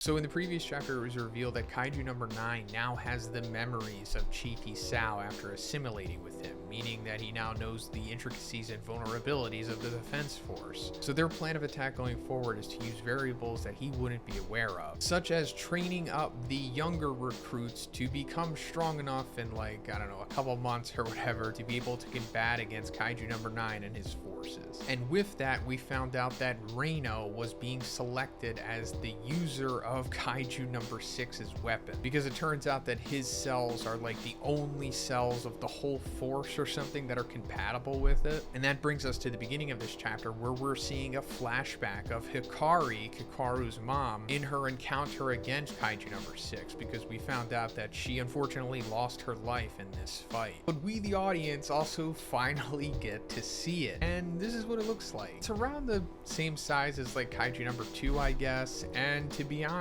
So in the previous chapter, it was revealed that Kaiju number 9 now has the memories of Chiefy Sao after assimilating with him, meaning that he now knows the intricacies and vulnerabilities of the defense force. So their plan of attack going forward is to use variables that he wouldn't be aware of, such as training up the younger recruits to become strong enough in, like, I don't know, a couple months or whatever, to be able to combat against Kaiju number 9 and his forces. And with that, we found out that Reno was being selected as the user of Kaiju number 6's weapon, because it turns out that his cells are like the only cells of the whole force or something that are compatible with it. And that brings us to the beginning of this chapter, where we're seeing a flashback of Hikari, Kikaru's mom, in her encounter against Kaiju number 6, because we found out that she unfortunately lost her life in this fight. But we, the audience, also finally get to see it, and this is what it looks like. It's around the same size as like Kaiju number 2, I guess, and to be honest,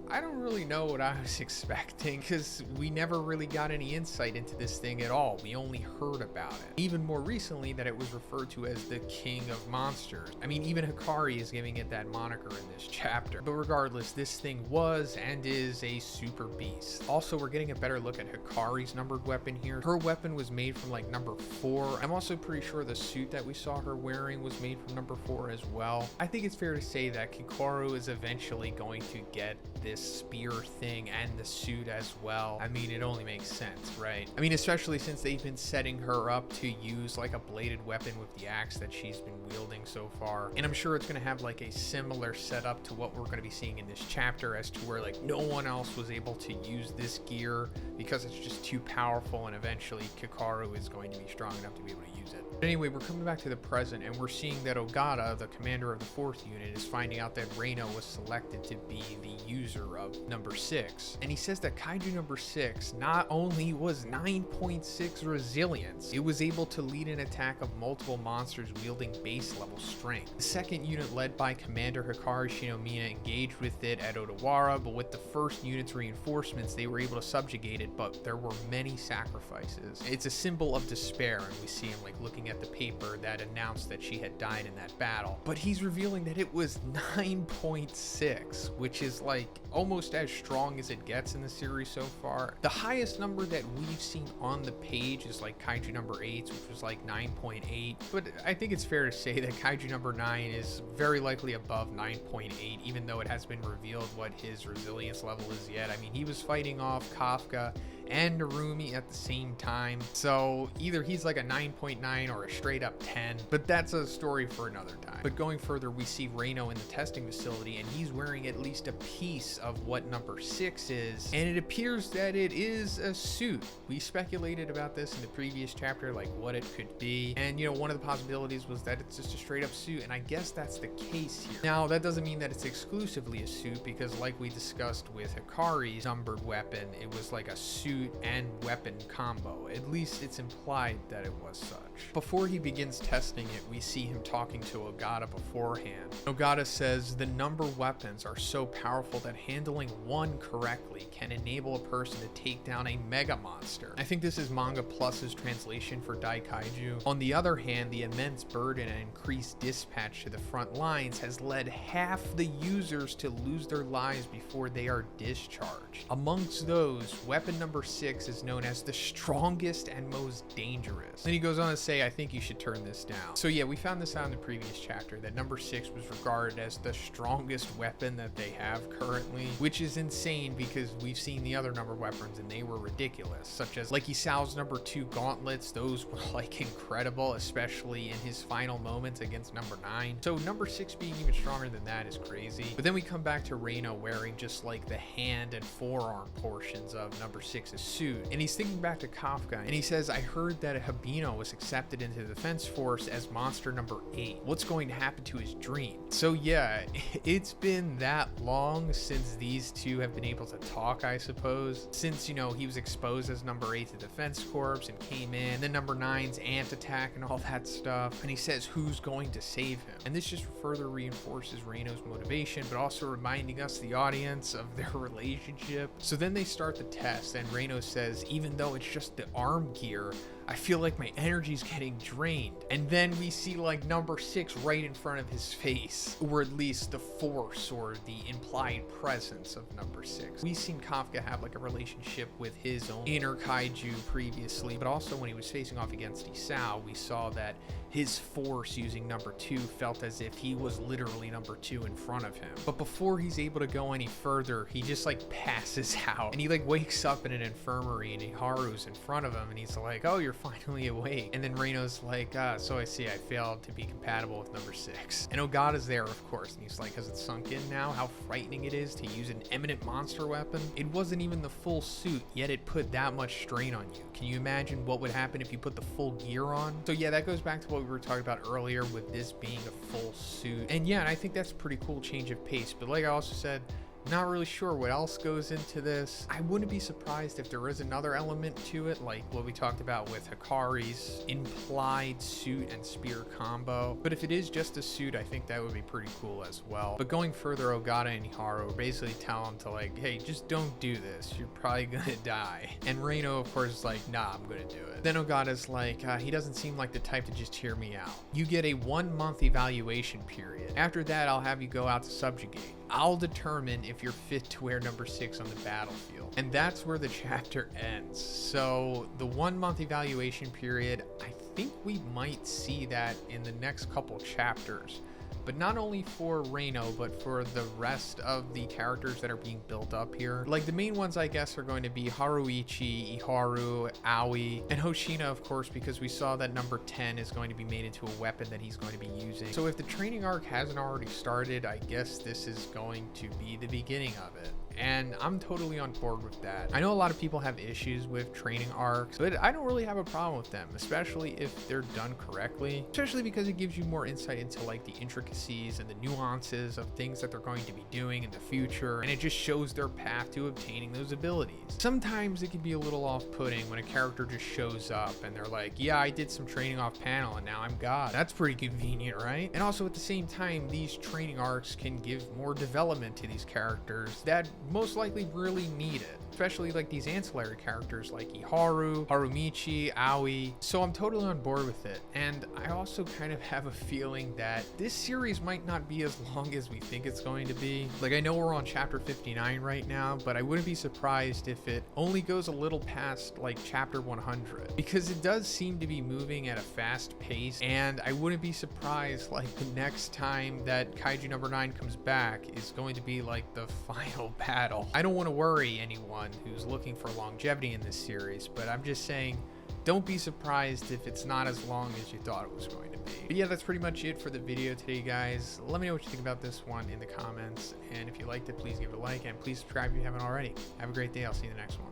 I don't really know what I was expecting, because we never really got any insight into this thing at all. We only heard about it. Even more recently, that it was referred to as the King of Monsters. I mean, even Hikari is giving it that moniker in this chapter. But regardless, this thing was and is a super beast. Also, we're getting a better look at Hikari's numbered weapon here. Her weapon was made from like number 4. I'm also pretty sure the suit that we saw her wearing was made from number 4 as well. I think it's fair to say that Kikaru is eventually going to get this spear thing and the suit as well. I mean, it only makes sense, right? I mean, especially since they've been setting her up to use like a bladed weapon with the axe that she's been wielding so far. And I'm sure it's going to have like a similar setup to what we're going to be seeing in this chapter, as to where like no one else was able to use this gear because it's just too powerful, and eventually Kikaru is going to be strong enough to be able to use it. But anyway, we're coming back to the present, and we're seeing that Ogata, the commander of the 4th unit, is finding out that Reno was selected to be the user of number 6. And he says that Kaiju number 6 not only was 9.6 resilience, it was able to lead an attack of multiple monsters wielding base level strength. The 2nd unit, led by Commander Hikari Shinomiya, engaged with it at Odawara, but with the 1st unit's reinforcements, they were able to subjugate it, but there were many sacrifices. It's a symbol of despair, and we see him like looking at the paper that announced that she had died in that battle. But he's revealing that it was 9.6, which is like almost as strong as it gets in the series so far. The highest number that we've seen on the page is like Kaiju number 8, which was like 9.8. But I think it's fair to say that Kaiju number 9 is very likely above 9.8, even though it has been revealed what his resilience level is yet. I mean, he was fighting off Kafka and Narumi at the same time, so either he's like a 9.9 or a straight up 10, but that's a story for another time. But going further, we see Reno in the testing facility, and he's wearing at least a piece of what number 6 is, and it appears that it is a suit. We speculated about this in the previous chapter, like what it could be, and you know, one of the possibilities was that it's just a straight up suit, and I guess that's the case here. Now, that doesn't mean that it's exclusively a suit, because like we discussed with Hikari's numbered weapon, it was like a suit and weapon combo. At least it's implied that it was such. Before he begins testing it, we see him talking to Ogata beforehand. Ogata says the number weapons are so powerful that handling one correctly can enable a person to take down a mega monster. I think this is Manga Plus's translation for Daikaiju. On the other hand, the immense burden and increased dispatch to the front lines has led half the users to lose their lives before they are discharged. Amongst those, weapon number 6 is known as the strongest and most dangerous. Then he goes on to say, I think you should turn this down. So yeah, we found this out in the previous chapter, that number 6 was regarded as the strongest weapon that they have currently, which is insane because we've seen the other number weapons and they were ridiculous, such as like Isao's number 2 gauntlets. Those were like incredible, especially in his final moments against number 9. So number 6 being even stronger than that is crazy. But then we come back to Reno wearing just like the hand and forearm portions of number 6's suit, and he's thinking back to Kafka, and he says, I heard that Habino was accepted into the defense force as monster number 8. What's going to happen to his dream? So yeah, it's been that long since these two have been able to talk, I suppose, since, you know, he was exposed as number 8 to defense corps and came in, and then number 9's ant attack and all that stuff, and he says who's going to save him. And this just further reinforces Reno's motivation, but also reminding us, the audience, of their relationship. So then they start the test, and Reno says, even though it's just the arm gear, I feel like my energy's getting drained. And then we see like number 6 right in front of his face, or at least the force or the implied presence of number 6. We've seen Kafka have like a relationship with his own inner kaiju previously, but also when he was facing off against Isao, we saw that his force using number 2 felt as if he was literally number 2 in front of him. But before he's able to go any further, he just like passes out and he like wakes up in an infirmary and Iharu's in front of him and he's like, oh, you're finally awake. And then Reino's like, so I see I failed to be compatible with number 6. And Ogata's there, of course, and he's like, has it sunk in now how frightening it is to use an eminent monster weapon? It wasn't even the full suit, yet it put that much strain on you. Can you imagine what would happen if you put the full gear on? So yeah, that goes back to what we were talking about earlier with this being a full suit. And yeah, and I think that's a pretty cool change of pace. But like I also said, not really sure what else goes into this. I wouldn't be surprised if there is another element to it, like what we talked about with Hikari's implied suit and spear combo. But if it is just a suit, I think that would be pretty cool as well. But going further, Ogata and Iharu basically tell him to like, hey, just don't do this. You're probably gonna die. And Reino, of course, is like, nah, I'm gonna do it. Then Ogata's like, he doesn't seem like the type to just hear me out. You get a 1-month evaluation period. After that, I'll have you go out to subjugate. I'll determine if you're fit to wear number 6 on the battlefield. And that's where the chapter ends. So the 1-month evaluation period, I think we might see that in the next couple chapters. But not only for Reino, but for the rest of the characters that are being built up here. Like the main ones, I guess, are going to be Haruichi, Iharu, Aoi, and Hoshina, of course, because we saw that number 10 is going to be made into a weapon that he's going to be using. So if the training arc hasn't already started, I guess this is going to be the beginning of it. And I'm totally on board with that. I know a lot of people have issues with training arcs, but I don't really have a problem with them, especially if they're done correctly, especially because it gives you more insight into like the intricacies and the nuances of things that they're going to be doing in the future, and it just shows their path to obtaining those abilities. Sometimes it can be a little off-putting when a character just shows up and they're like, yeah, I did some training off panel and now I'm God. That's pretty convenient, right? And also at the same time, these training arcs can give more development to these characters that most likely really need it, especially like these ancillary characters like Iharu, Harumichi, Aoi. So I'm totally on board with it. And I also kind of have a feeling that this series might not be as long as we think it's going to be. Like I know we're on chapter 59 right now, but I wouldn't be surprised if it only goes a little past like chapter 100, because it does seem to be moving at a fast pace. And I wouldn't be surprised like the next time that Kaiju number 9 comes back is going to be like the final battle. I don't want to worry anyone who's looking for longevity in this series, but I'm just saying, don't be surprised if it's not as long as you thought it was going to be. But yeah, that's pretty much it for the video today, guys. Let me know what you think about this one in the comments, and if you liked it, please give it a like, and please subscribe if you haven't already. Have a great day. I'll see you in the next one.